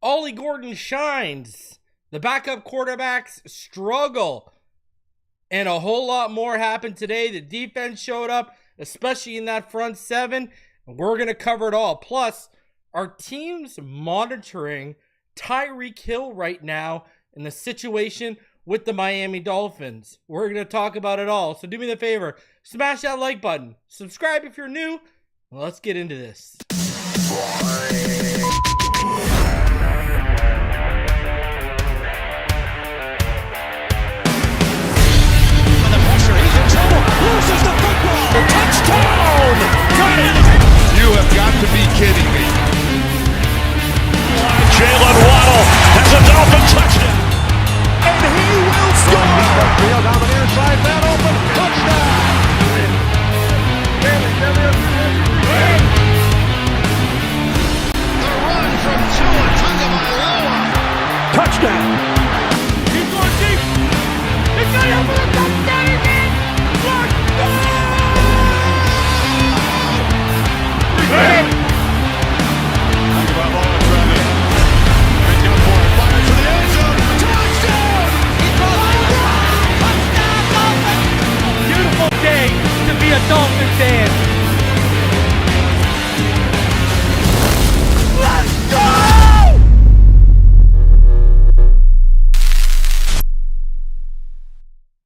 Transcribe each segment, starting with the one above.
Ollie Gordon shines. The backup quarterbacks struggle. And a whole lot more happened today. The defense showed up, especially in that front seven. We're going to cover it all. Plus, our team's monitoring Tyreek Hill right now in the situation with the Miami Dolphins. We're going to talk about it all. So do me the favor, smash that like button. Subscribe if you're new. Let's get into this. Loses the football. Touchdown! Got it! You have got to be kidding me. Jalen Waddle has a Dolphin touchdown. And he will score! Field on the near side, man open, touchdown! The run from Tua Tagovailoa. Touchdown! He's going deep. He's got it for the touchdown again. Beautiful day to be a Dolphin fan. Let's go!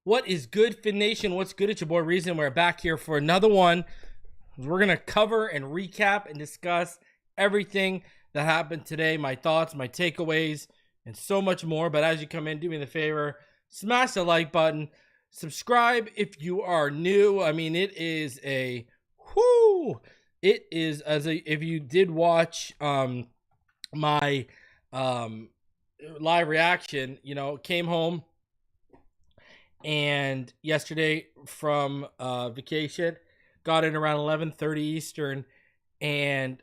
What is good, Fin Nation? What's good? It's your boy Reason. We're back here for another one. We're going to cover and recap and discuss everything that happened today, my thoughts, my takeaways, and so much more. But as you come in, do me the favor, smash the like button. Subscribe if you are new. I mean, it is a it is if you did watch my live reaction, came home and yesterday from vacation, got in around 11:30 Eastern, and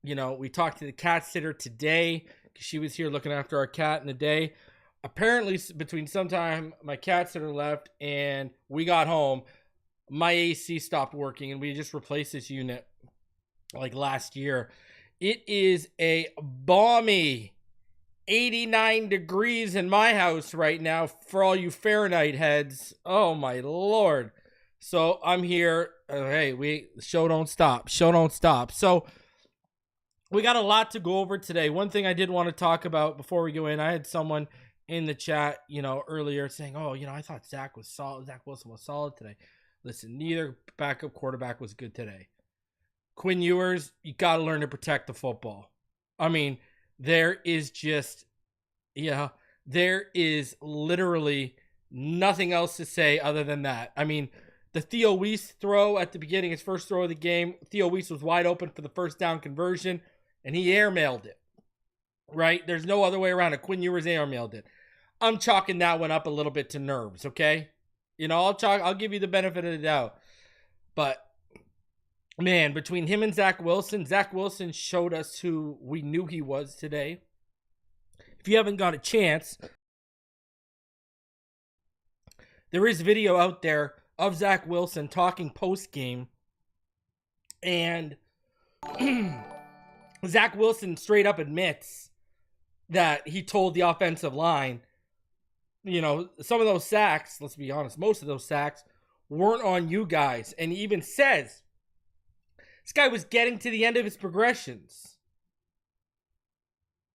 we talked to the cat sitter today because she was here looking after our cat in the day. Apparently, between sometime my cat sitter left and we got home, my AC stopped working, and we just replaced this unit like last year. It is a balmy 89 degrees in my house right now for all you Fahrenheit heads. Oh my Lord. So I'm here. Hey, show don't stop. So we got a lot to go over today. One thing I did want to talk about before we go in, I had someone in the chat, earlier saying, I thought Zach Wilson was solid today. Listen, neither backup quarterback was good today. Quinn Ewers, you got to learn to protect the football. I mean, there is literally nothing else to say other than that. I mean, the Theo Weiss throw at the beginning, his first throw of the game, Theo Weiss was wide open for the first down conversion, and he airmailed it, right? There's no other way around it. Quinn Ewers airmailed it. I'm chalking that one up a little bit to nerves, okay? I'll give you the benefit of the doubt. But, man, between him and Zach Wilson showed us who we knew he was today. If you haven't got a chance, there is video out there of Zach Wilson talking post-game. And Zach Wilson straight up admits that he told the offensive line, some of those sacks, let's be honest, most of those sacks weren't on you guys. And he even says this guy was getting to the end of his progressions.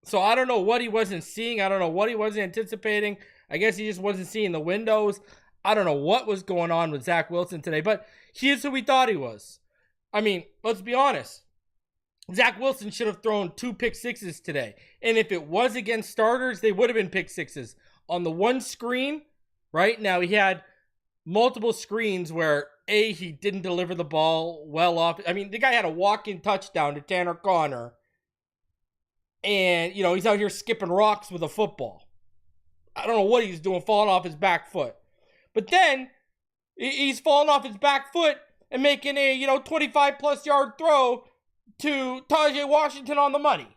So I don't know what he wasn't seeing. I don't know what he wasn't anticipating. I guess he just wasn't seeing the windows. I don't know what was going on with Zach Wilson today, but he is who we thought he was. I mean, let's be honest. Zach Wilson should have thrown 2 pick sixes today. And if it was against starters, they would have been pick sixes. On the one screen, right now, he had multiple screens where, he didn't deliver the ball well off. I mean, the guy had a walk-in touchdown to Tanner Conner. And, he's out here skipping rocks with a football. I don't know what he's doing, falling off his back foot. But then, he's falling off his back foot and making a, 25-plus yard throw to Tajay Washington on the money.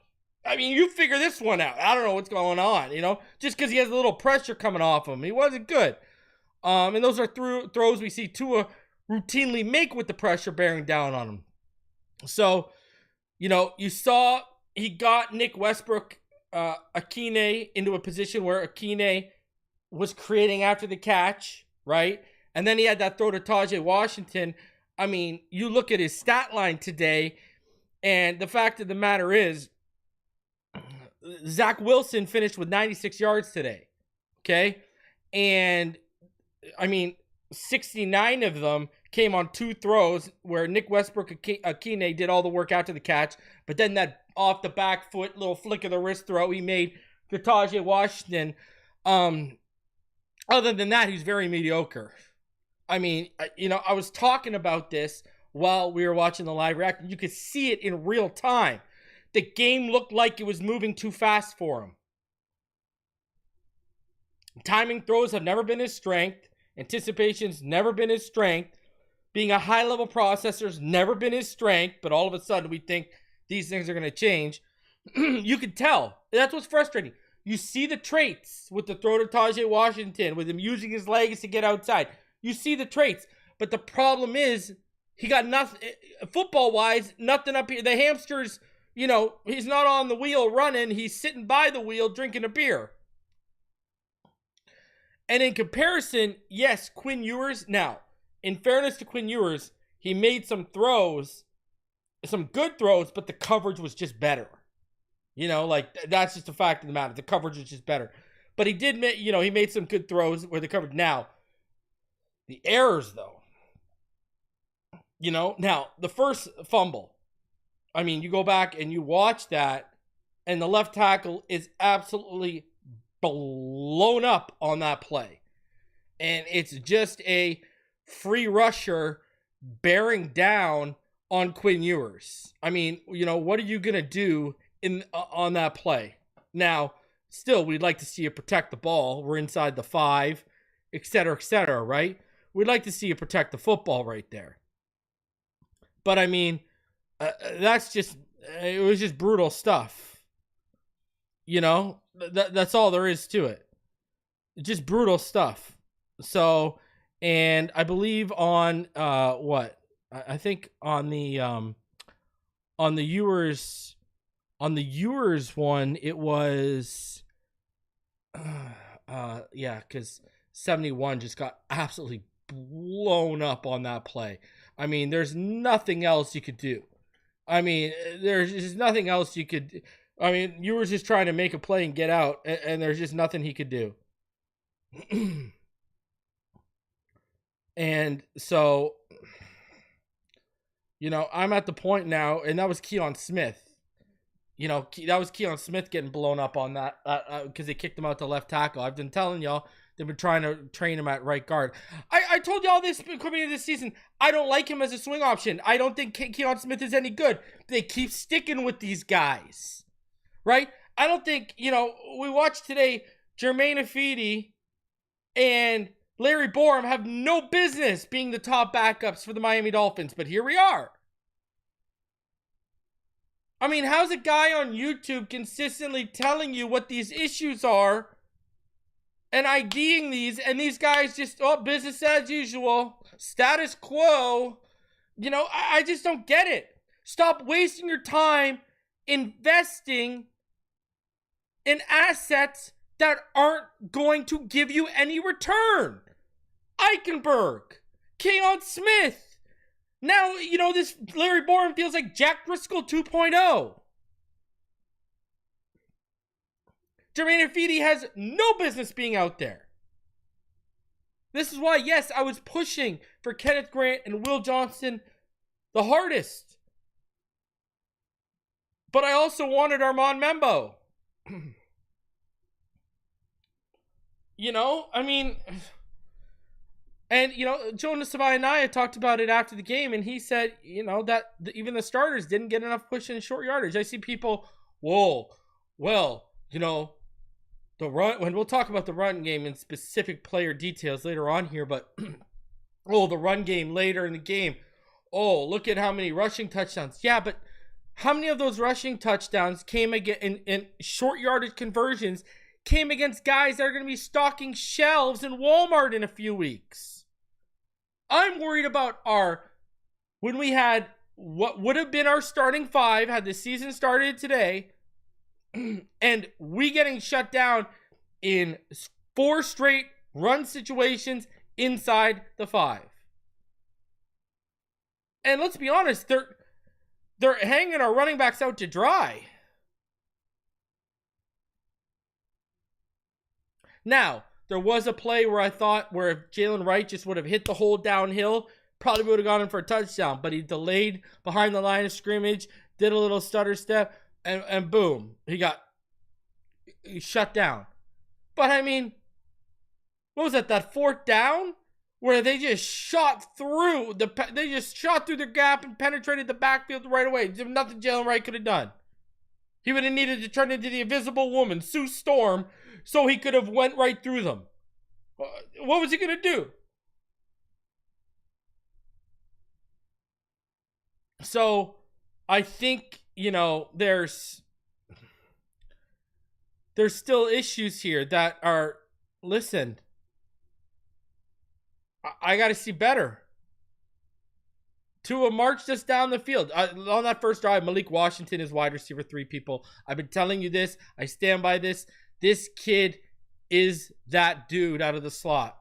I mean, you figure this one out. I don't know what's going on, just because he has a little pressure coming off him. He wasn't good. And those are throws we see Tua routinely make with the pressure bearing down on him. So, you saw he got Nick Westbrook Akine into a position where Akine was creating after the catch, right? And then he had that throw to Tajay Washington. I mean, you look at his stat line today, and the fact of the matter is, Zach Wilson finished with 96 yards today, okay? And, I mean, 69 of them came on 2 throws where Nick Westbrook-Akine did all the work after the catch, but then that off the back foot, little flick of the wrist throw he made to Tajay Washington. Other than that, he's very mediocre. I mean, I was talking about this while we were watching the live reaction. You could see it in real time. The game looked like it was moving too fast for him. Timing throws have never been his strength. Anticipation's never been his strength. Being a high-level processor's never been his strength, but all of a sudden we think these things are going to change. You could tell. That's what's frustrating. You see the traits with the throw to Tajay Washington, with him using his legs to get outside. You see the traits, but the problem is he got nothing, football-wise, nothing up here. The hamster's, he's not on the wheel running. He's sitting by the wheel drinking a beer. And in comparison, yes, Quinn Ewers. Now, in fairness to Quinn Ewers, he made some throws, some good throws, but the coverage was just better. That's just a fact of the matter. The coverage was just better. But he did make, he made some good throws where the coverage. Now, the errors, though. Now, the first fumble. I mean, you go back and you watch that, and the left tackle is absolutely blown up on that play. And it's just a free rusher bearing down on Quinn Ewers. I mean, what are you going to do on that play? Now, still, we'd like to see you protect the ball. We're inside the 5, et cetera, right? We'd like to see you protect the football right there. But, I mean, it was just brutal stuff. That's all there is to it. Just brutal stuff. So, and I believe on, I think on the Ewers one, it was, because 71 just got absolutely blown up on that play. I mean, there's nothing else you could do. I mean, there's just nothing else you could. I mean, you were just trying to make a play and get out, and there's just nothing he could do. And so, I'm at the point now, and that was Keon Smith. That was Keon Smith getting blown up on that because they kicked him out to left tackle. I've been telling y'all, they've been trying to train him at right guard. I told y'all this coming into this season. I don't like him as a swing option. I don't think Keon Smith is any good. They keep sticking with these guys, right? I don't think, we watched today, Jermaine Ifedi and Larry Borum have no business being the top backups for the Miami Dolphins, but here we are. I mean, how's a guy on YouTube consistently telling you what these issues are and IDing these, and these guys just, business as usual, status quo? I just don't get it. Stop wasting your time investing in assets that aren't going to give you any return. Eichenberg, Keon Smith. Now, this Larry Borum feels like Jack Driscoll 2.0. Jermaine Ifedi has no business being out there. This is why, yes, I was pushing for Kenneth Grant and Will Johnson the hardest. But I also wanted Armand Membo. I mean... And, Jonas Savaianaya talked about it after the game, and he said, that even the starters didn't get enough push in short yardage. I see people, the run, when we'll talk about the run game and specific player details later on here, but, the run game later in the game. Look at how many rushing touchdowns. Yeah, but how many of those rushing touchdowns came again in short yardage conversions came against guys that are going to be stocking shelves in Walmart in a few weeks? I'm worried about when we had what would have been our starting 5 had the season started today, And we getting shut down in 4 straight run situations inside the 5. And let's be honest, they're hanging our running backs out to dry. Now, there was a play where I thought where if Jalen Wright just would have hit the hole downhill, probably would have gone in for a touchdown. But he delayed behind the line of scrimmage, did a little stutter step, and boom, he shut down. But I mean, what was that 4th down? Where they just shot through their gap and penetrated the backfield right away. There's nothing Jalen Wright could have done. He would have needed to turn into the invisible woman, Sue Storm, so he could have went right through them. What was he going to do? So I think, there's still issues here that are, listen, I got to see better. Tua marched us down the field. On that first drive, Malik Washington is wide receiver 3, people. I've been telling you this. I stand by this. This kid is that dude out of the slot.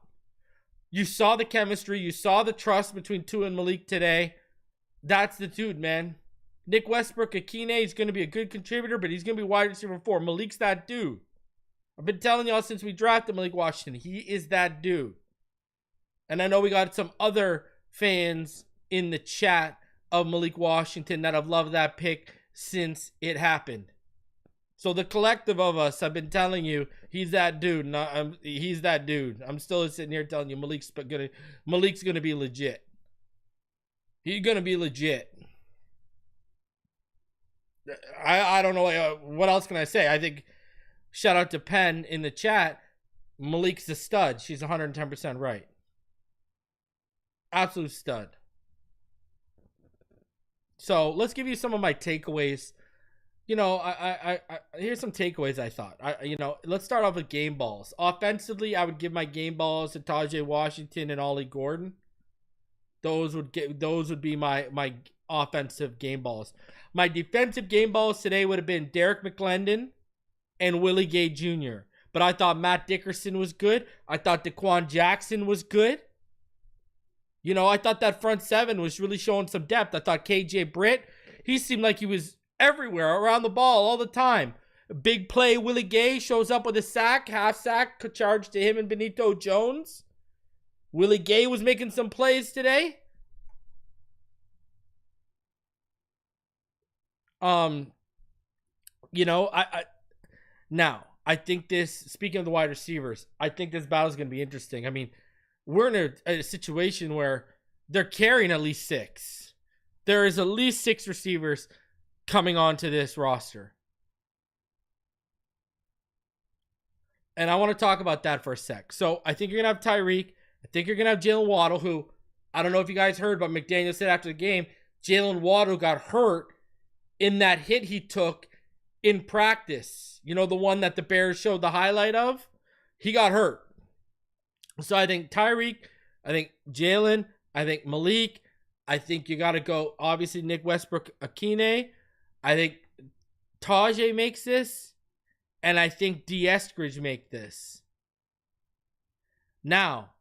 You saw the chemistry. You saw the trust between Tua and Malik today. That's the dude, man. Nick Westbrook-Akine is going to be a good contributor, but he's going to be wide receiver 4. Malik's that dude. I've been telling y'all since we drafted Malik Washington. He is that dude. And I know we got some other fans in the chat of Malik Washington that have loved that pick since it happened. So the collective of us, I've been telling you, he's that dude. He's that dude. I'm still sitting here telling you Malik's gonna be legit. He's gonna be legit. I don't know what else can I say. I think shout out to Penn in the chat. Malik's a stud. She's 110% right. Absolute stud. So let's give you some of my takeaways. Here's some takeaways I thought. Let's start off with game balls. Offensively, I would give my game balls to Tajay Washington and Ollie Gordon. Those would be my offensive game balls. My defensive game balls today would have been Derek McClendon and Willie Gay Jr. But I thought Matt Dickerson was good. I thought Daquan Jackson was good. I thought that front 7 was really showing some depth. I thought KJ Britt, he seemed like he was everywhere around the ball all the time. Big play, Willie Gay shows up with a sack, half sack, charge to him and Benito Jones. Willie Gay was making some plays today. I think this, speaking of the wide receivers, I think this battle is going to be interesting. I mean, we're in a situation where they're carrying at least 6. There is at least 6 receivers coming onto this roster. And I want to talk about that for a sec. So I think you're going to have Tyreek. I think you're going to have Jalen Waddle, who, I don't know if you guys heard, but McDaniel said after the game, Jalen Waddle got hurt in that hit he took in practice. The one that the Bears showed the highlight of? He got hurt. So I think Tyreek, I think Jalen, I think Malik, I think you got to go, obviously, Nick Westbrook-Akine. I think Tajay makes this, and I think D. Eskridge make this. Now,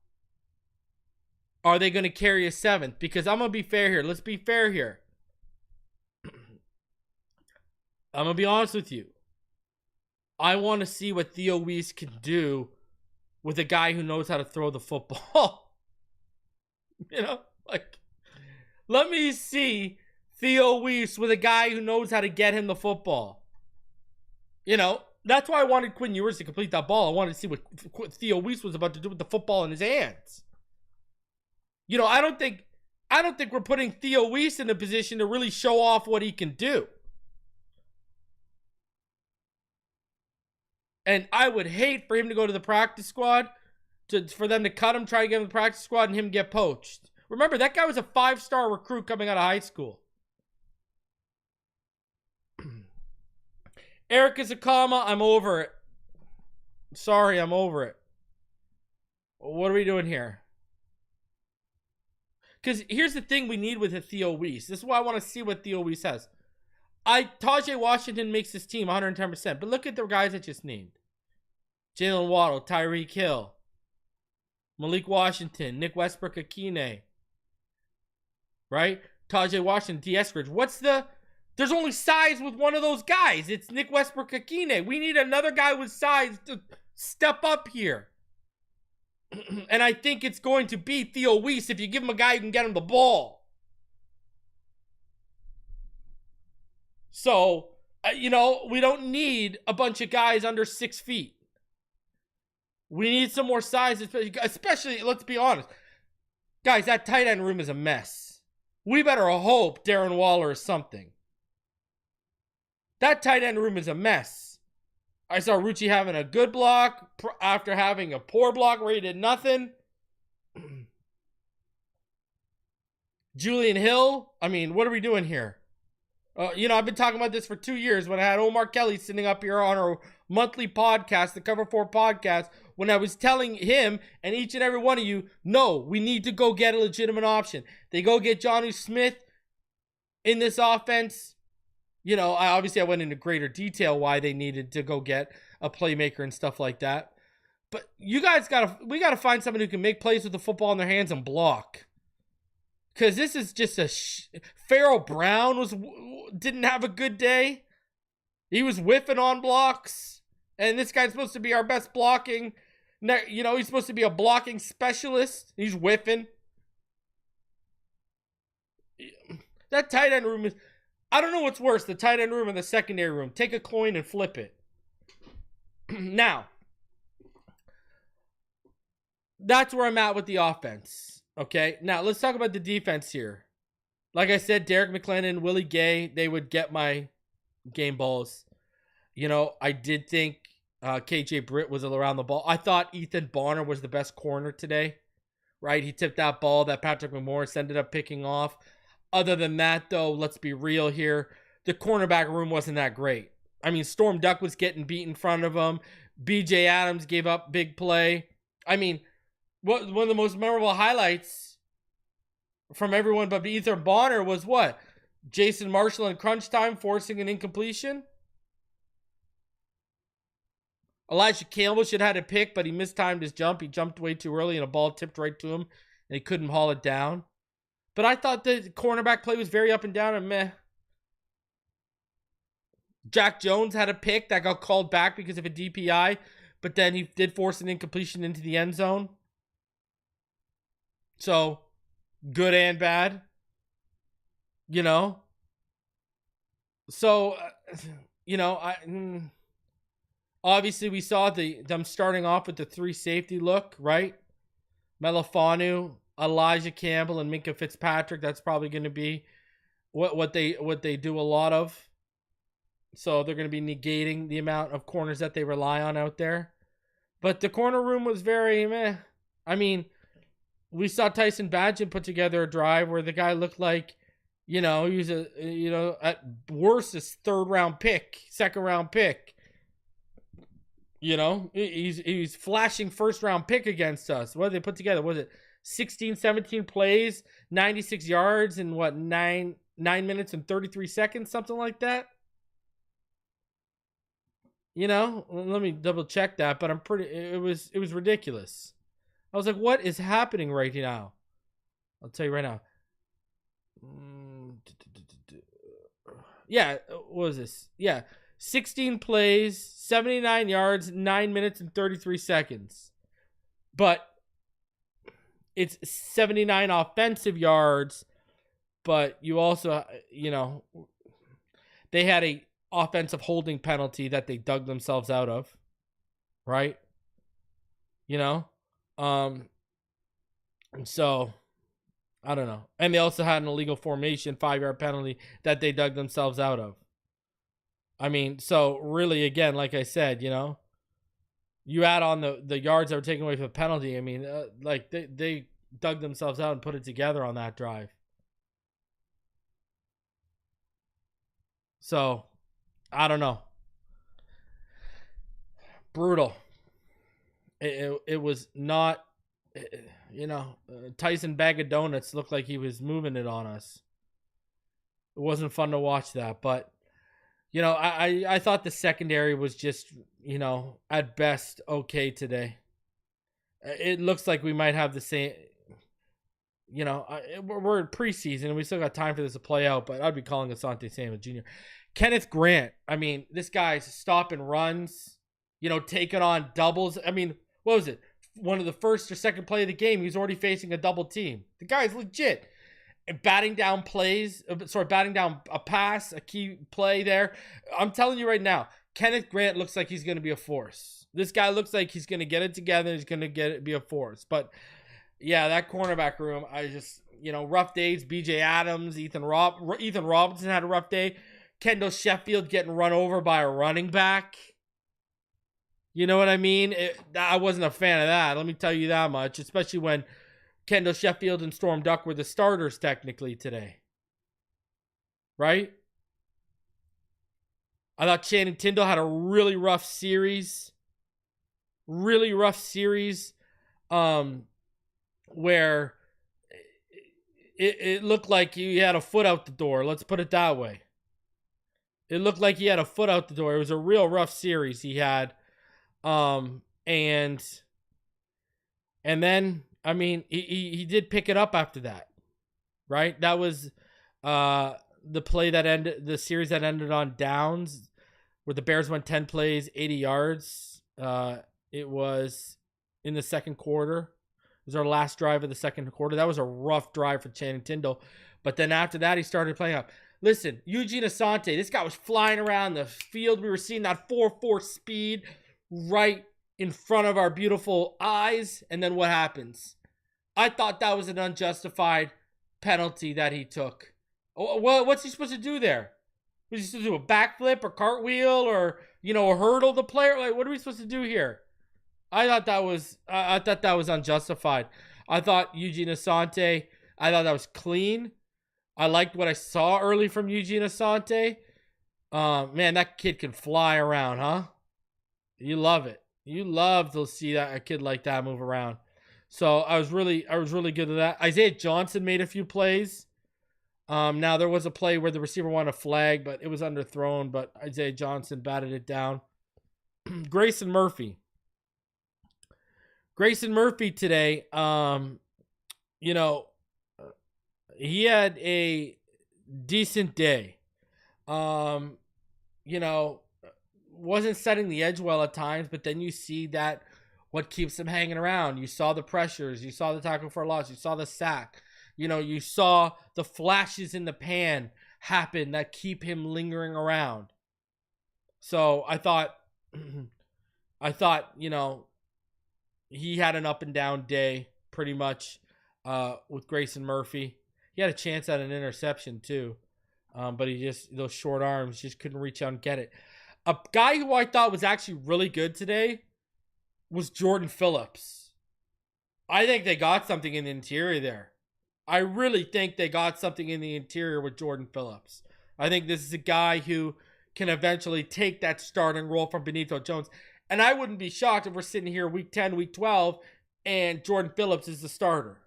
are they going to carry a 7th? Because I'm going to be fair here. Let's be fair here. I'm going to be honest with you. I want to see what Theo Weiss can do with a guy who knows how to throw the football. Let me see Theo Weiss with a guy who knows how to get him the football. That's why I wanted Quinn Ewers to complete that ball. I wanted to see what Theo Weiss was about to do with the football in his hands. I don't think we're putting Theo Weiss in a position to really show off what he can do. And I would hate for him to go to the practice squad, for them to cut him, try to get him to the practice squad, and him get poached. Remember, that guy was a 5-star recruit coming out of high school. Eric Zakama, I'm over it. Sorry, I'm over it. What are we doing here? Because here's the thing we need with a Theo Weiss. This is why I want to see what Theo Weiss has. Tajay Washington makes this team 110%. But look at the guys I just named. Jalen Waddle, Tyreek Hill, Malik Washington, Nick Westbrook-Akine. Right? Tajay Washington, D. Eskridge. There's only size with one of those guys. It's Nick Westbrook-Akine. We need another guy with size to step up here. And I think it's going to be Theo Weiss if you give him a guy who can get him the ball. So, we don't need a bunch of guys under 6 feet. We need some more size, especially, let's be honest. Guys, that tight end room is a mess. We better hope Darren Waller is something. That tight end room is a mess. I saw Rucci having a good block after having a poor block where he did nothing. Julian Hill, what are we doing here? I've been talking about this for 2 years when I had Omar Kelly sitting up here on our monthly podcast, the Cover 4 podcast, when I was telling him and each and every one of you, no, we need to go get a legitimate option. They go get Jonnu Smith in this offense. I went into greater detail why they needed to go get a playmaker and stuff like that. But you guys we got to find someone who can make plays with the football in their hands and block. Because this is just Farrell Brown didn't have a good day. He was whiffing on blocks. And this guy's supposed to be our best blocking. He's supposed to be a blocking specialist. He's whiffing. That tight end room is... I don't know what's worse, the tight end room or the secondary room. Take a coin and flip it. Now, that's where I'm at with the offense. Okay, now let's talk about the defense here. Like I said, Derek McLennan, Willie Gay, they would get my game balls. I did think KJ Britt was around the ball. I thought Ethan Bonner was the best corner today, right? He tipped that ball that Patrick McMorris ended up picking off. Other than that, though, let's be real here. The cornerback room wasn't that great. Storm Duck was getting beat in front of him. BJ Adams gave up big play. One of the most memorable highlights from everyone but Ethan Bonner was what? Jason Marshall in crunch time forcing an incompletion. Elijah Campbell should have had a pick, but he mistimed his jump. He jumped way too early and a ball tipped right to him and he couldn't haul it down. But I thought the cornerback play was very up and down and meh. Jack Jones had a pick that got called back because of a DPI, but then he did force an incompletion into the end zone. So, good and bad. So, obviously we saw them starting off with the 3 safety look, right? Melifanu, Elijah Campbell, and Minkah Fitzpatrick. That's probably going to be what they do a lot of. So they're going to be negating the amount of corners that they rely on out there. But the corner room was very meh. We saw Tyson Bagent put together a drive where the guy looked like, he was at worst a second round pick. He's flashing first round pick against us. What did they put together? Was it 16, 17 plays, 96 yards in 9 minutes and 33 seconds, something like that? Let me double check that, but it was ridiculous. I was like, what is happening right now? I'll tell you right now. Yeah, what was this? Yeah, 16 plays, 79 yards, 9 minutes and 33 seconds. But it's 79 offensive yards, but you also, they had a offensive holding penalty that they dug themselves out of, right? And so I don't know. And they also had an illegal formation 5-yard penalty that they dug themselves out of. So really, again, like I said, you add on the yards that were taken away from the penalty. They dug themselves out and put it together on that drive. So, I don't know. Brutal. It was not, Tyson Bag of Donuts looked like he was moving it on us. It wasn't fun to watch that, but I thought the secondary was just, at best okay today. It looks like we might have the same, we're in preseason and we still got time for this to play out, but I'd be calling Asante Samuel Jr. Kenneth Grant, this guy's stopping runs, taking on doubles. What was it? One of the first or second play of the game, he was already facing a double team. The guy's legit. And batting down a pass, a key play there. I'm telling you right now, Kenneth Grant looks like he's going to be a force. This guy looks like he's going to get it together. He's going to be a force. But, yeah, that cornerback room, I just, rough days. B.J. Adams, Ethan Robinson had a rough day. Kendall Sheffield getting run over by a running back. You know what I mean? I wasn't a fan of that. Let me tell you that much, especially when Kendall Sheffield and Storm Duck were the starters technically today. Right? I thought Channing Tindall had a really rough series. Where it looked like he had a foot out the door. Let's put it that way. It looked like he had a foot out the door. It was a real rough series he had. And then, he did pick it up after that, right? That was the play that ended the series that ended on downs, where the Bears went 10 plays, 80 yards. It was in the second quarter. It was our last drive of the second quarter. That was a rough drive for Channing Tindall. But then after that, he started playing up. Listen, Eugene Asante, this guy was flying around the field. We were seeing that 4.4 speed right in front of our beautiful eyes. And then what happens? I thought that was an unjustified penalty that he took. What's he supposed to do there? Was he supposed to do a backflip or cartwheel or, hurdle the player? Like, what are we supposed to do here? I thought that was unjustified. I thought Eugene Asante, I thought that was clean. I liked what I saw early from Eugene Asante. Man, that kid can fly around, huh? You love it. You love to see a kid like that move around. So I was really good at that. Isaiah Johnson made a few plays. Now there was a play where the receiver wanted a flag, but it was underthrown, but Isaiah Johnson batted it down. Grayson Murphy today, he had a decent day. Wasn't setting the edge well at times, but then you see that what keeps him hanging around. You saw the pressures, you saw the tackle for a loss, you saw the sack. You saw the flashes in the pan happen that keep him lingering around. So I thought, he had an up and down day pretty much with Grayson Murphy. He had a chance at an interception too, but those short arms just couldn't reach out and get it. A guy who I thought was actually really good today was Jordan Phillips. I think they got something in the interior there. I really think they got something in the interior with Jordan Phillips. I think this is a guy who can eventually take that starting role from Benito Jones. And I wouldn't be shocked if we're sitting here week 10, week 12, and Jordan Phillips is the starter.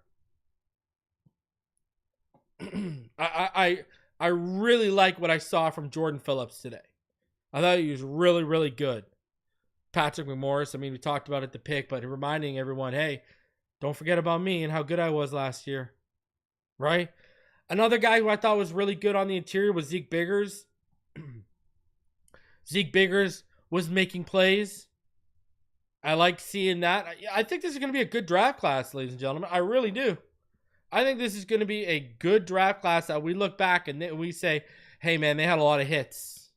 I really like what I saw from Jordan Phillips today. I thought he was really, really good. Patrick McMorris, we talked about it at the pick, but reminding everyone, hey, don't forget about me and how good I was last year. Right? Another guy who I thought was really good on the interior was Zeke Biggers. Zeke Biggers was making plays. I like seeing that. I think this is going to be a good draft class, ladies and gentlemen. I really do. I think this is going to be a good draft class that we look back and we say, hey, man, they had a lot of hits.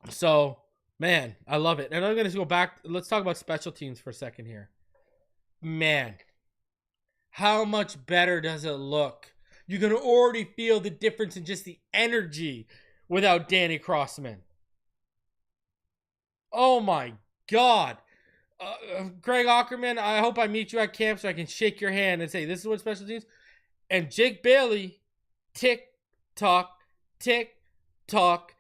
So, man, I love it. And I'm going to go back. Let's talk about special teams for a second here. Man, how much better does it look? You can already feel the difference in just the energy without Danny Crossman. Oh, my God. Greg Ackerman, I hope I meet you at camp so I can shake your hand and say, this is what special teams. And Jake Bailey, tick, tock, tick, tock.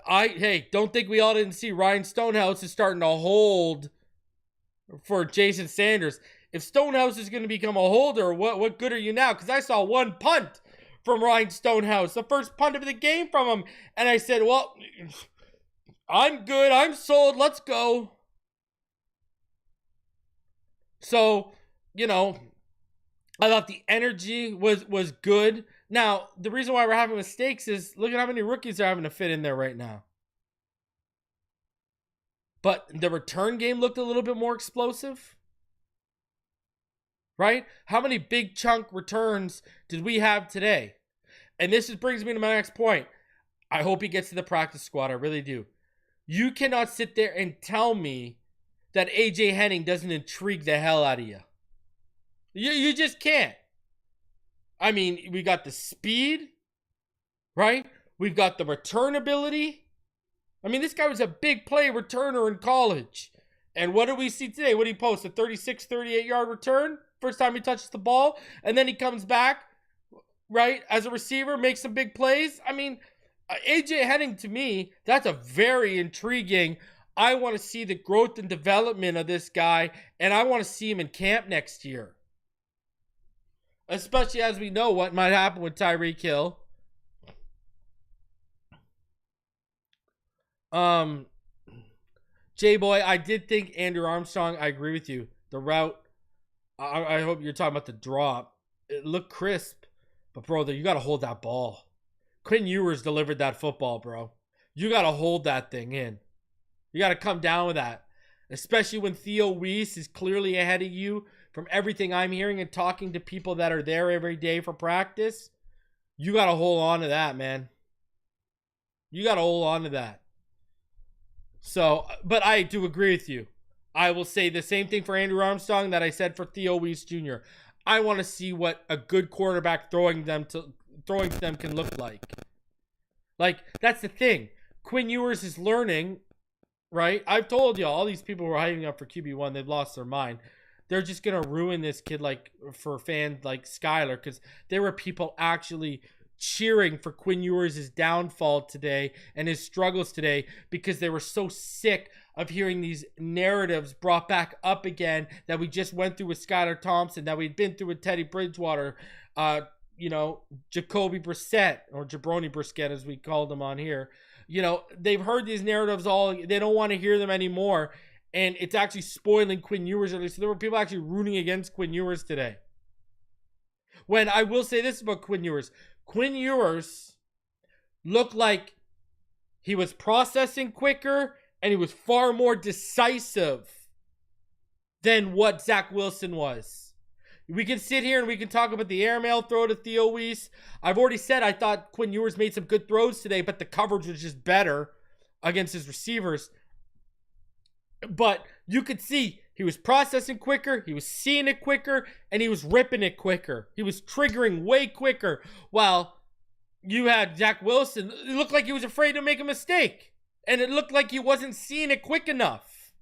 Hey, don't think we all didn't see Ryan Stonehouse is starting to hold for Jason Sanders. If Stonehouse is going to become a holder, what good are you now? Because I saw one punt from Ryan Stonehouse. The first punt of the game from him. And I said, well, I'm good. I'm sold. Let's go. So, you know, I thought the energy was good. Now, the reason why we're having mistakes is look at how many rookies are having to fit in there right now. But the return game looked a little bit more explosive. Right? How many big chunk returns did we have today? And this brings me to my next point. I hope he gets to the practice squad. I really do. You cannot sit there and tell me that AJ Henning doesn't intrigue the hell out of you. You just can't. I mean, we got the speed, right? We've got the return ability. I mean, this guy was a big play returner in college. And what do we see today? What did he post? A 36, 38-yard return? First time he touches the ball. And then he comes back, right, as a receiver, makes some big plays. I mean, AJ Henning, to me, that's a very intriguing. I want to see the growth and development of this guy. And I want to see him in camp next year. Especially as we know what might happen with Tyreek Hill. J-Boy, I did think Andrew Armstrong, I agree with you. The route, I hope you're talking about the drop. It looked crisp. But, bro, you got to hold that ball. Quinn Ewers delivered that football, bro. You got to hold that thing in. You got to come down with that. Especially when Theo Weiss is clearly ahead of you. From everything I'm hearing and talking to people that are there every day for practice, you got to hold on to that, man. You got to hold on to that. So, but I do agree with you. I will say the same thing for Andrew Armstrong that I said for Theo Weiss Jr. I want to see what a good quarterback throwing to them can look like. Like, that's the thing. Quinn Ewers is learning, right? I've told you, all these people who are hyping up for QB1, they've lost their mind. They're just going to ruin this kid, like, for fans like Skyler, because there were people actually cheering for Quinn Ewers' downfall today and his struggles today because they were so sick of hearing these narratives brought back up again that we just went through with Skylar Thompson, that we'd been through with Teddy Bridgewater, Jacoby Brissett, or Jabroni Brissett as we called him on here. You know, they've heard these narratives they don't want to hear them anymore. And it's actually spoiling Quinn Ewers. So there were people actually rooting against Quinn Ewers today. When I will say this about Quinn Ewers. Quinn Ewers looked like he was processing quicker and he was far more decisive than what Zach Wilson was. We can sit here and we can talk about the airmail throw to Theo Weiss. I've already said I thought Quinn Ewers made some good throws today, but the coverage was just better against his receivers. But you could see he was processing quicker, he was seeing it quicker, and he was ripping it quicker. He was triggering way quicker. While you had Zach Wilson, it looked like he was afraid to make a mistake. And it looked like he wasn't seeing it quick enough.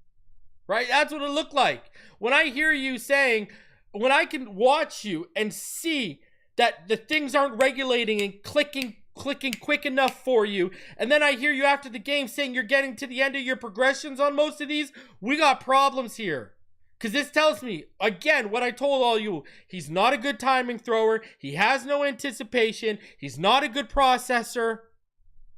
Right? That's what it looked like. When I hear you saying, when I can watch you and see that the things aren't regulating and clicking quick enough for you, and then I hear you after the game saying you're getting to the end of your progressions on most of these, we got problems here. Because this tells me, again, what I told all you, he's not a good timing thrower, he has no anticipation, he's not a good processor.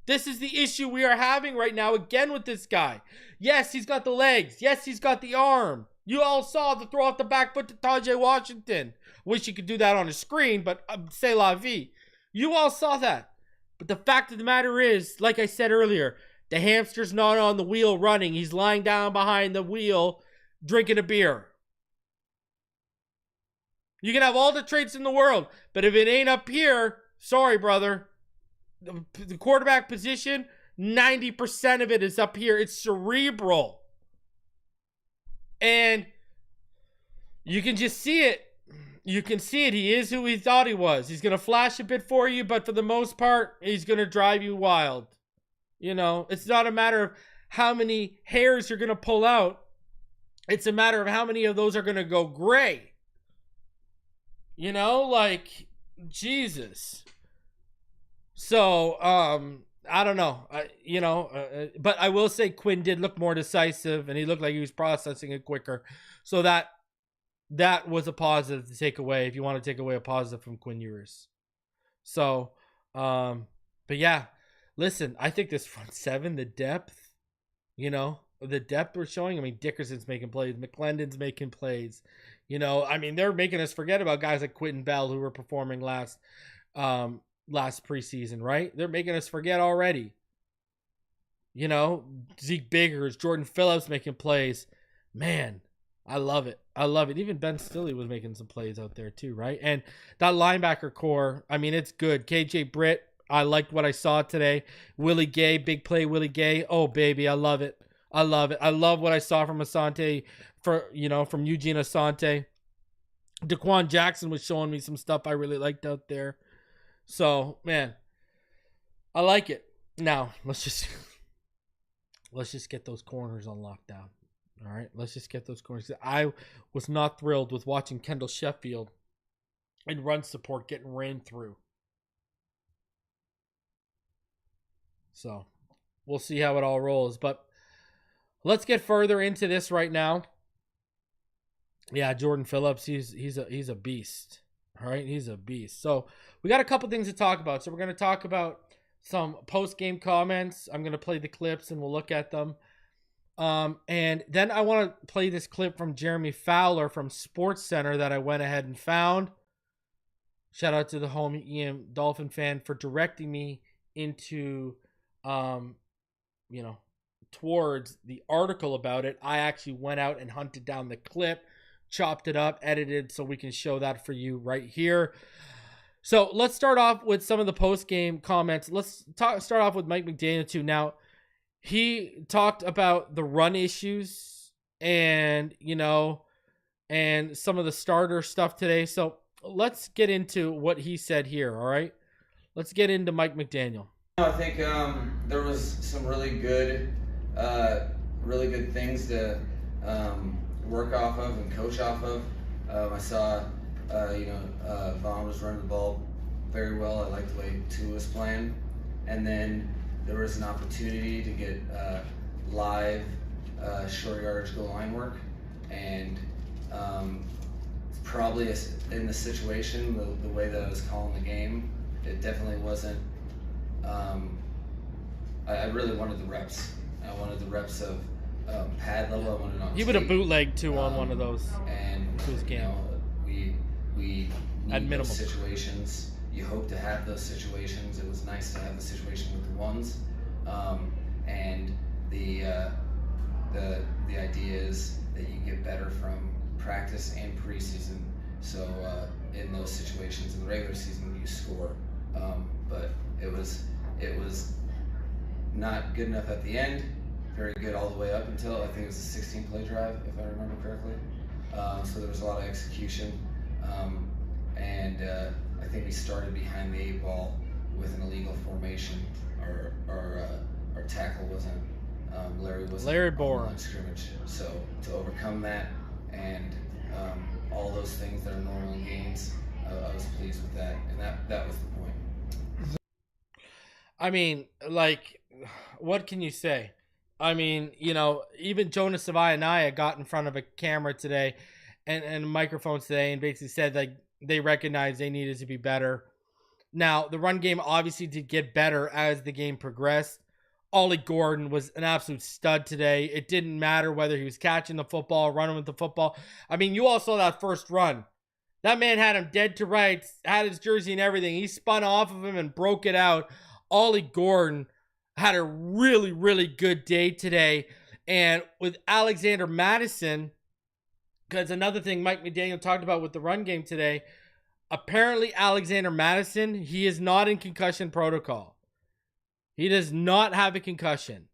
This is the issue we are having right now again with this guy. Yes, he's got the legs, yes, he's got the arm. You all saw the throw off the back foot to Tajay Washington. Wish you could do that on a screen, but c'est la vie. You all saw that. But the fact of the matter is, like I said earlier, the hamster's not on the wheel running. He's lying down behind the wheel drinking a beer. You can have all the traits in the world, but if it ain't up here, sorry, brother. The quarterback position, 90% of it is up here. It's cerebral. And you can just see it. You can see it. He is who he thought he was. He's going to flash a bit for you, but for the most part, he's going to drive you wild. You know, it's not a matter of how many hairs you're going to pull out. It's a matter of how many of those are going to go gray. You know, like, Jesus. So, I don't know. But I will say Quinn did look more decisive, and he looked like he was processing it quicker. So that was a positive to take away if you want to take away a positive from Quinn Ewers. So, but yeah, listen, I think this front seven, the depth, the depth we're showing. I mean, Dickerson's making plays, McClendon's making plays. I mean, they're making us forget about guys like Quentin Bell who were performing last preseason, right? They're making us forget already. Zeke Biggers, Jordan Phillips making plays. Man, I love it. I love it. Even Ben Stilley was making some plays out there too, right? And that linebacker core, I mean, it's good. KJ Britt, I liked what I saw today. Willie Gay, big play Willie Gay. Oh, baby, I love it. I love it. I love what I saw from Asante, from Eugene Asante. Daquan Jackson was showing me some stuff I really liked out there. So, man, I like it. Now, let's just get those corners on lockdown. All right, let's just get those corners. I was not thrilled with watching Kendall Sheffield in run support getting ran through. So, we'll see how it all rolls. But let's get further into this right now. Yeah, Jordan Phillips, he's a beast. All right, he's a beast. So we got a couple things to talk about. So we're going to talk about some post-game comments. I'm going to play the clips and we'll look at them. And then I want to play this clip from Jeremy Fowler from SportsCenter that I went ahead and found. Shout out to the home Dolphin fan for directing me into, towards the article about it. I actually went out and hunted down the clip, chopped it up, edited, so we can show that for you right here. So let's start off with some of the post-game comments. Let's start off with Mike McDaniel too. Now, he talked about the run issues and, and some of the starter stuff today. So let's get into what he said here, all right? Let's get into Mike McDaniel. I think there was some really good things to work off of and coach off of. I saw, Vaughn was running the ball very well. I liked the way Tua was playing. And then there was an opportunity to get live short yardage goal line work. And probably in the situation, the way that I was calling the game, it definitely wasn't. I really wanted the reps. I wanted the reps of pad level. I wanted it on He would have bootlegged too on one of those. And we at need minimum those situations. You hope to have those situations. It was nice to have the situation with the ones, and the idea is that you get better from practice and preseason. So in those situations in the regular season, you score, but it was not good enough at the end. Very good all the way up until I think it was a 16-play drive, if I remember correctly. So there was a lot of execution, and I think we started behind the 8 ball with an illegal formation. Our tackle wasn't Larry Bourne on scrimmage. So to overcome that and all those things that are normal in games, I was pleased with that, and that was the point. I mean, what can you say? I mean, even Jonas Savaianaya got in front of a camera today and microphones today and basically said they recognized they needed to be better. Now, the run game obviously did get better as the game progressed. Ollie Gordon was an absolute stud today. It didn't matter whether he was catching the football, running with the football. I mean, you all saw that first run. That man had him dead to rights, had his jersey and everything. He spun off of him and broke it out. Ollie Gordon had a really, really good day today. And with Alexander Mattison, because another thing Mike McDaniel talked about with the run game today, apparently Alexander Mattison, he is not in concussion protocol. He does not have a concussion.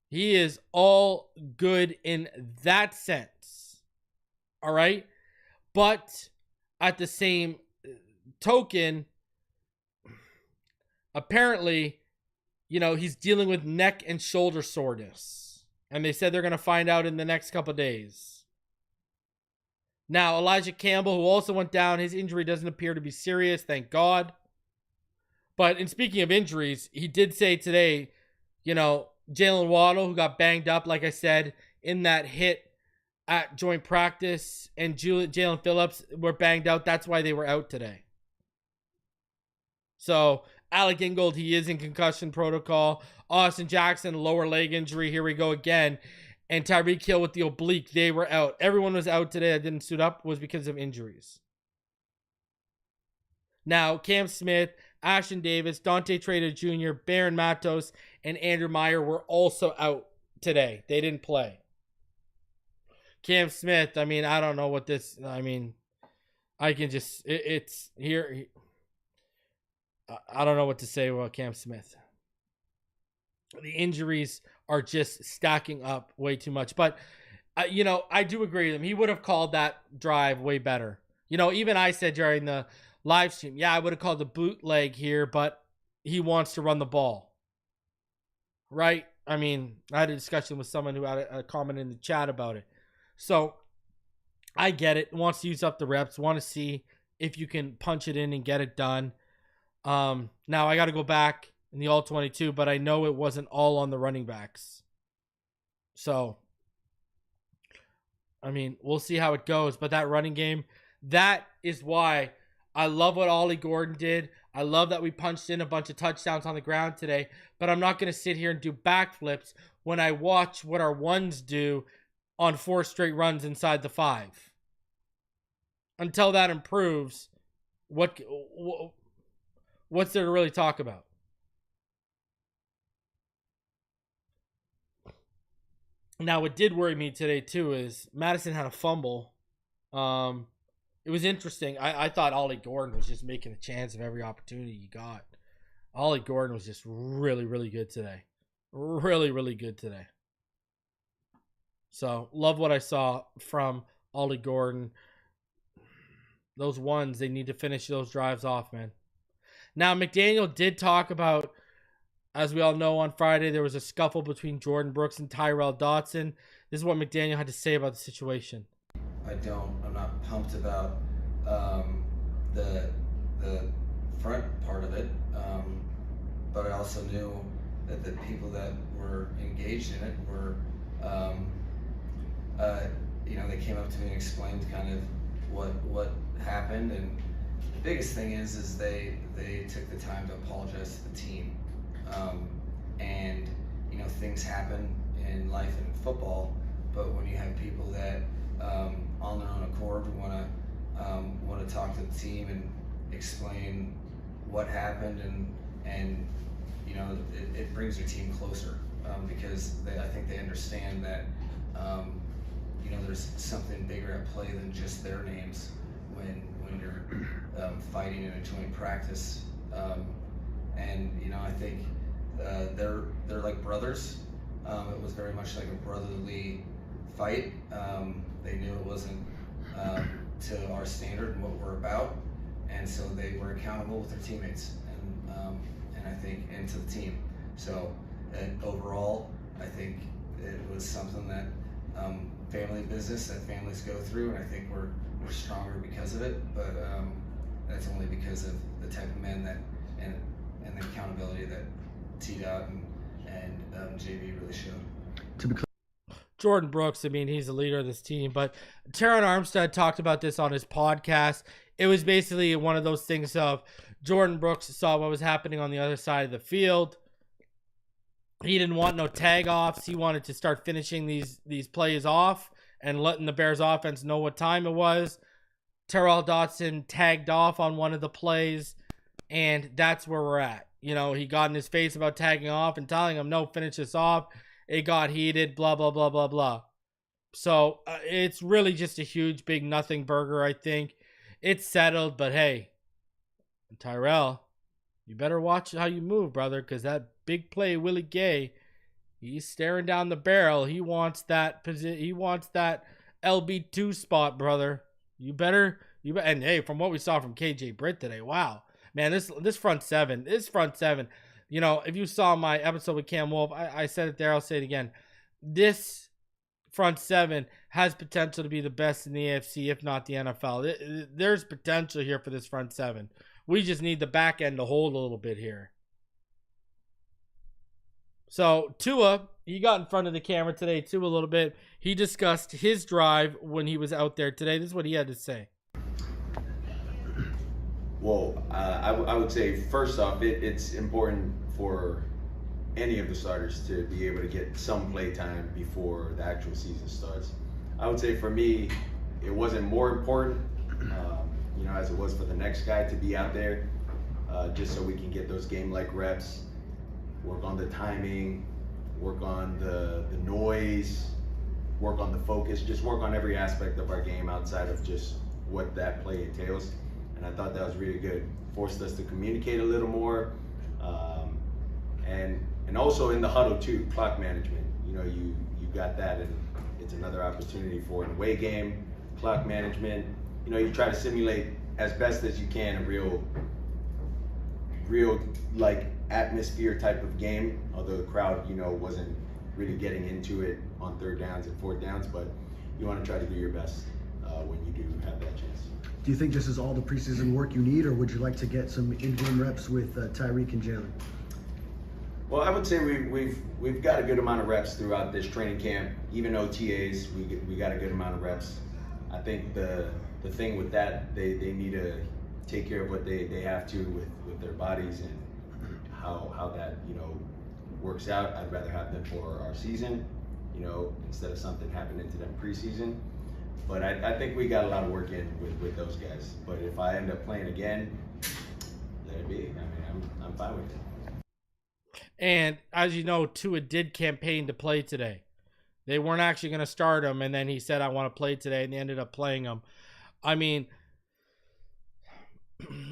He is all good in that sense. All right? But at the same token, apparently, he's dealing with neck and shoulder soreness. And they said they're going to find out in the next couple days. Now, Elijah Campbell, who also went down, his injury doesn't appear to be serious, thank God. But in speaking of injuries, he did say today, Jalen Waddle, who got banged up, like I said, in that hit at joint practice, and Jalen Phillips were banged out. That's why they were out today. So Alec Ingold, he is in concussion protocol. Austin Jackson, lower leg injury. Here we go again. And Tyreek Hill with the oblique, they were out. Everyone was out today that didn't suit up was because of injuries. Now, Cam Smith, Ashton Davis, Dante Trader Jr., Baron Matos, and Andrew Meyer were also out today. They didn't play. Cam Smith, I mean, I don't know what this, I mean, I can just, it's here. I don't know what to say about Cam Smith. The injuries are just stacking up way too much. But, I do agree with him. He would have called that drive way better. Even I said during the live stream, yeah, I would have called the bootleg here, but he wants to run the ball. Right? I mean, I had a discussion with someone who had a comment in the chat about it. So, I get it. Wants to use up the reps. Want to see if you can punch it in and get it done. Now, I got to go back in the All-22, but I know it wasn't all on the running backs. So, I mean, we'll see how it goes. But that running game, that is why I love what Ollie Gordon did. I love that we punched in a bunch of touchdowns on the ground today. But I'm not going to sit here and do backflips when I watch what our ones do on 4 straight runs inside the 5. Until that improves, what's there to really talk about? Now, what did worry me today, too, is Mattison had a fumble. It was interesting. I thought Ollie Gordon was just making a chance of every opportunity he got. Ollie Gordon was just really, really good today. Really, really good today. So, love what I saw from Ollie Gordon. Those ones, they need to finish those drives off, man. Now, McDaniel did talk about, as we all know, on Friday, there was a scuffle between Jordyn Brooks and Tyrel Dodson. This is what McDaniel had to say about the situation. I'm not pumped about the front part of it, but I also knew that the people that were engaged in it were, they came up to me and explained kind of what happened, and the biggest thing is they took the time to apologize to the team, and things happen in life and in football, but when you have people that on their own accord want to talk to the team and explain what happened, and it brings your team closer, because I think they understand that there's something bigger at play than just their names when you're fighting in a joint practice, and I think they're like brothers. It was very much like a brotherly fight. They knew it wasn't to our standard and what we're about, and so they were accountable with their teammates and I think and to the team. So overall, I think it was something that family business that families go through, and I think we're stronger because of it. But that's only because of the type of men that and the accountability that T-Dot and JB really showed. Jordyn Brooks, I mean, he's the leader of this team, but Teron Armstead talked about this on his podcast. It was basically one of those things of Jordyn Brooks saw what was happening on the other side of the field. He didn't want no tag offs. He wanted to start finishing these plays off and letting the Bears offense know what time it was. Tyrel Dodson tagged off on one of the plays, and that's where we're at. He got in his face about tagging off and telling him, no, finish this off. It got heated, blah, blah, blah, blah, blah. So it's really just a huge, big nothing burger, I think. It's settled, but hey, Tyrel, you better watch how you move, brother, because that big play, Willie Gay, he's staring down the barrel. He wants that He wants that LB2 spot, brother. You better. And hey, from what we saw from KJ Britt today, wow, man, this front seven. If you saw my episode with Cam Wolf, I said it there, I'll say it again. This front seven has potential to be the best in the AFC, if not the NFL. There's potential here for this front seven. We just need the back end to hold a little bit here. So Tua, he got in front of the camera today too a little bit. He discussed his drive when he was out there today. This is what he had to say. Well, I would say first off, it's important for any of the starters to be able to get some play time before the actual season starts. I would say for me, it wasn't more important, as it was for the next guy to be out there, just so we can get those game-like reps, work on the timing, work on the noise, work on the focus, just work on every aspect of our game outside of just what that play entails. And I thought that was really good. Forced us to communicate a little more, and also in the huddle too, clock management. You got that, and it's another opportunity for an away game, clock management. You try to simulate as best as you can a real like atmosphere type of game. Although the crowd, wasn't really getting into it on third downs and fourth downs, but you want to try to do your best when you do have that chance. Do you think this is all the preseason work you need, or would you like to get some in-game reps with Tyreek and Jordyn? Well, I would say we've got a good amount of reps throughout this training camp. Even OTAs, we got a good amount of reps. I think the thing with that, they need to take care of what they have to with their bodies and how that works out. I'd rather have them for our season, instead of something happening to them preseason. But I think we got a lot of work in with those guys. But if I end up playing again, let it be. I'm fine with it. And as you know, Tua did campaign to play today. They weren't actually going to start him, and then he said, I want to play today, and they ended up playing him. I mean,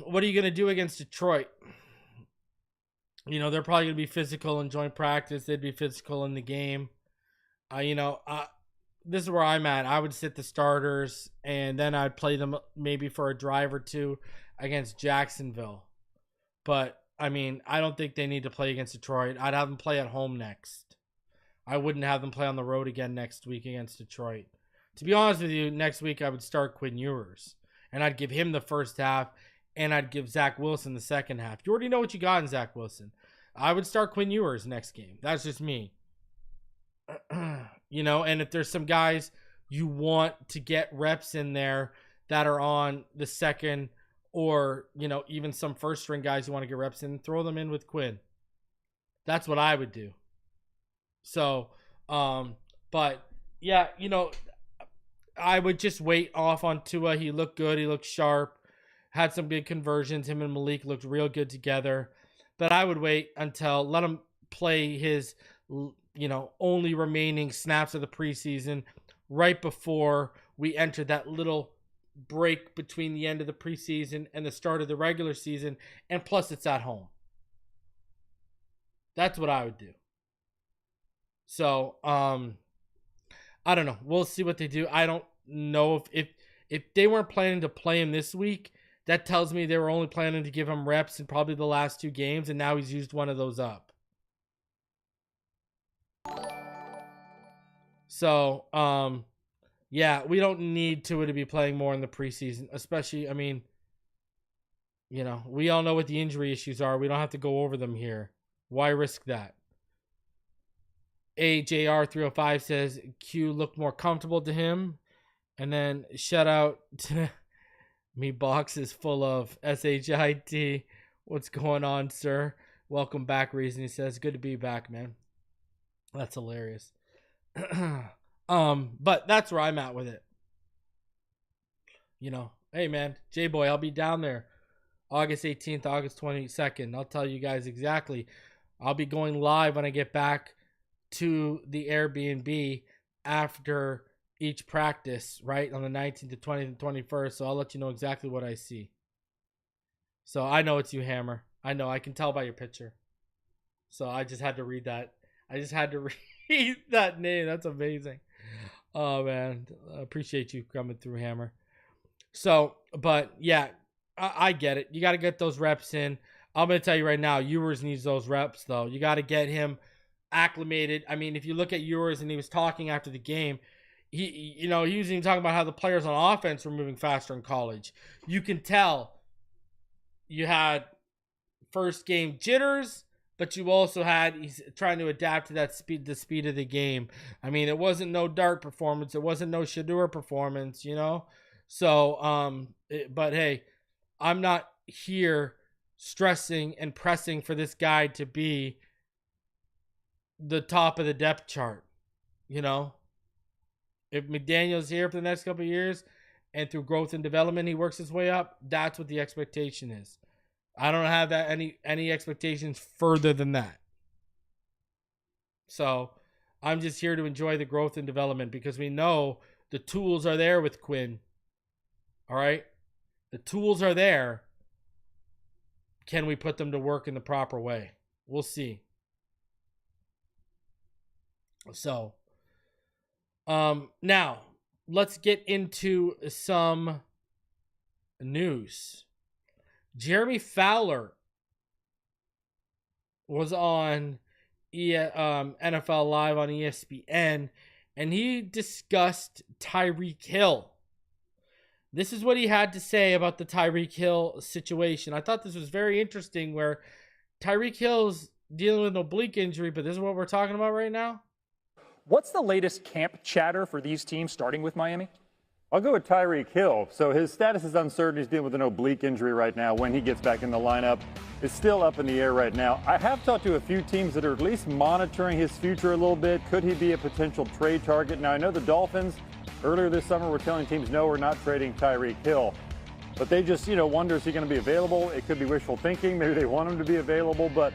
what are you going to do against Detroit? They're probably going to be physical in joint practice. They'd be physical in the game. This is where I'm at. I would sit the starters, and then I'd play them maybe for a drive or two against Jacksonville. But, I don't think they need to play against Detroit. I'd have them play at home next. I wouldn't have them play on the road again next week against Detroit. To be honest with you, next week I would start Quinn Ewers, and I'd give him the first half, and I'd give Zach Wilson the second half. You already know what you got in Zach Wilson. I would start Quinn Ewers next game. That's just me. And if there's some guys you want to get reps in there that are on the second or, even some first string guys you want to get reps in, throw them in with Quinn. That's what I would do. So, but yeah, I would just wait off on Tua. He looked good. He looked sharp. Had some good conversions. Him and Malik looked real good together. But I would wait until let him play his, only remaining snaps of the preseason right before we enter that little break between the end of the preseason and the start of the regular season. And plus, it's at home. That's what I would do. So, I don't know. We'll see what they do. I don't know if they weren't planning to play him this week. That tells me they were only planning to give him reps in probably the last two games, and now he's used one of those up. So, yeah, we don't need Tua to be playing more in the preseason, especially, we all know what the injury issues are. We don't have to go over them here. Why risk that? AJR305 says Q looked more comfortable to him. And then shout out to me boxes full of SHIT. What's going on, sir? Welcome back, Reason. He says, good to be back, man. That's hilarious. But that's where I'm at with it. Hey man, J-Boy, I'll be down there August 18th, August 22nd. I'll tell you guys exactly. I'll be going live when I get back to the Airbnb after each practice, right, on the 19th, the 20th, and 21st. So I'll let you know exactly what I see. So I know it's you, Hammer. I know. I can tell by your picture. So I just had to read that. I just had to read that name. That's amazing. Oh, man. I appreciate you coming through, Hammer. So, but, yeah, I get it. You got to get those reps in. I'm going to tell you right now, Ewers needs those reps, though. You got to get him acclimated. If you look at Ewers, and he was talking after the game, he was even talking about how the players on offense were moving faster in college. You can tell you had first game jitters, but you also he's trying to adapt to the speed of the game. It wasn't no dart performance. It wasn't no Shador performance, So, but hey, I'm not here stressing and pressing for this guy to be the top of the depth chart. You know, if McDaniel's here for the next couple of years and through growth and development he works his way up, that's what the expectation is. I don't have that any expectations further than that. So I'm just here to enjoy the growth and development because we know the tools are there with Quinn. All right? The tools are there. Can we put them to work in the proper way? We'll see. So, now let's get into some news. Jeremy Fowler was on NFL Live on ESPN, and he discussed Tyreek Hill. This is what he had to say about the Tyreek Hill situation. I thought this was very interesting where Tyreek Hill's dealing with an oblique injury, but this is what we're talking about right now. What's the latest camp chatter for these teams starting with Miami? I'll go with Tyreek Hill. So his status is uncertain. He's dealing with an oblique injury right now. When he gets back in the lineup, it's still up in the air right now. I have talked to a few teams that are at least monitoring his future a little bit. Could he be a potential trade target? Now, I know the Dolphins earlier this summer were telling teams, no, we're not trading Tyreek Hill. But they just, wonder, is he going to be available? It could be wishful thinking. Maybe they want him to be available. But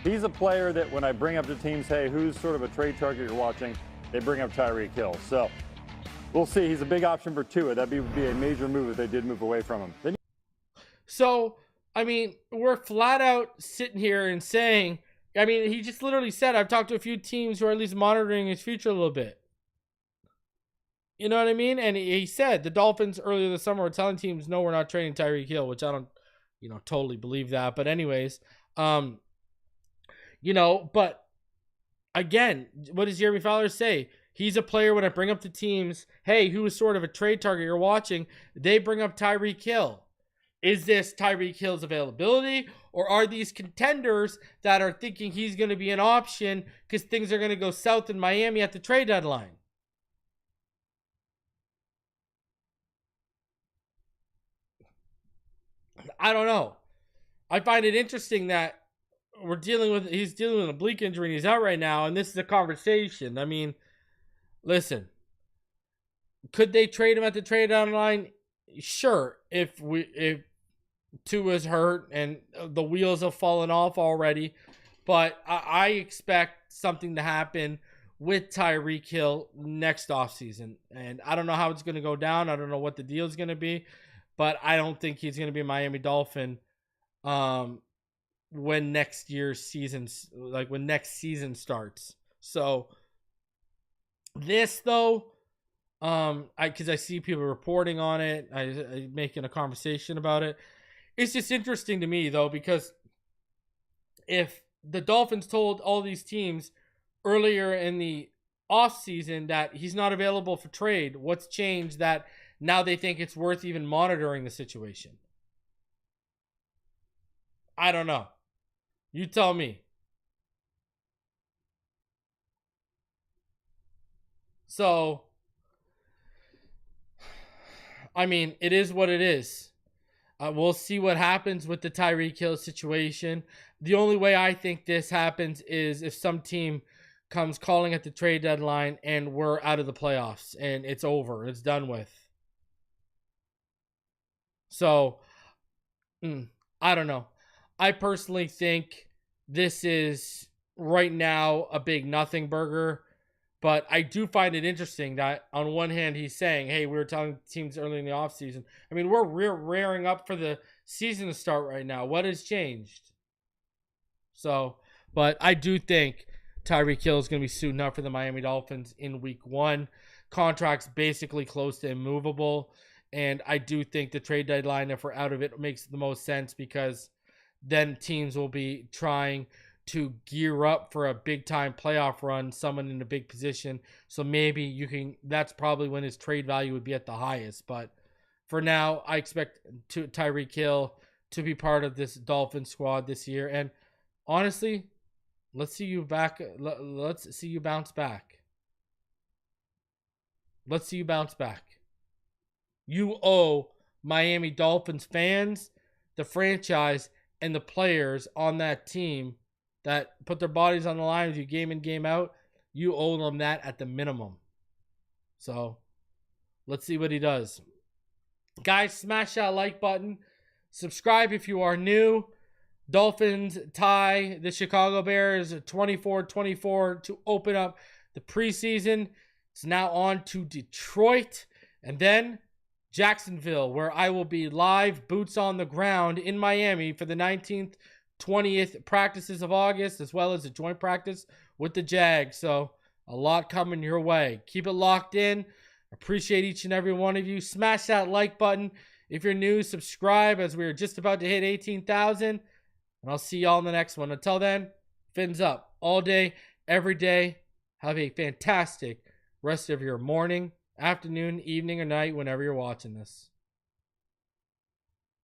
he's a player that when I bring up to teams, hey, who's sort of a trade target you're watching, they bring up Tyreek Hill. So we'll see. He's a big option for Tua. That'd be a major move if they did move away from him. So, we're flat out sitting here and saying, he just literally said, I've talked to a few teams who are at least monitoring his future a little bit. You know what I mean? And he said the Dolphins earlier this summer were telling teams, no, we're not trading Tyreek Hill, which I don't, totally believe that. But anyways, but again, what does Jeremy Fowler say? He's a player when I bring up to teams, hey, who is sort of a trade target you're watching? They bring up Tyreek Hill. Is this Tyreek Hill's availability? Or are these contenders that are thinking he's going to be an option because things are going to go south in Miami at the trade deadline? I don't know. I find it interesting that he's dealing with an oblique injury and he's out right now, and this is a conversation. Listen, could they trade him at the trade deadline? Sure, if Tua's hurt and the wheels have fallen off already, but I expect something to happen with Tyreek Hill next offseason, and I don't know how it's going to go down. I don't know what the deal is going to be, but I don't think he's going to be a Miami Dolphin when next season starts. So this though, because I see people reporting on it, I making a conversation about it. It's just interesting to me though, because if the Dolphins told all these teams earlier in the offseason that he's not available for trade, what's changed that now they think it's worth even monitoring the situation? I don't know. You tell me. So, it is what it is. We'll see what happens with the Tyreek Hill situation. The only way I think this happens is if some team comes calling at the trade deadline and we're out of the playoffs and it's over. It's done with. So, I don't know. I personally think this is right now a big nothing burger, but I do find it interesting that on one hand he's saying, hey, we were telling teams early in the offseason. We're rearing up for the season to start right now. What has changed? So, but I do think Tyreek Hill is going to be suiting up for the Miami Dolphins in week 1. Contract's basically close to immovable. And I do think the trade deadline, if we're out of it, makes the most sense because then teams will be trying to gear up for a big-time playoff run, someone in a big position. So maybe that's probably when his trade value would be at the highest. But for now, I expect Tyreek Hill to be part of this Dolphin squad this year. And honestly, let's see you back. Let's see you bounce back. Let's see you bounce back. You owe Miami Dolphins fans the franchise and the players on that team that put their bodies on the line with you game in, game out. You owe them that at the minimum. So let's see what he does. Guys, smash that like button. Subscribe if you are new. Dolphins tie the Chicago Bears 24-24 to open up the preseason. It's now on to Detroit and then Jacksonville, where I will be live, boots on the ground in Miami for the 19th, 20th practices of August, as well as a joint practice with the Jags. So a lot coming your way. Keep it locked in. Appreciate each and every one of you. Smash that like button. If you're new, subscribe, as we're just about to hit 18,000. And I'll see y'all in the next one. Until then, fins up all day, every day. Have a fantastic rest of your morning, afternoon, evening, or night, whenever you're watching this.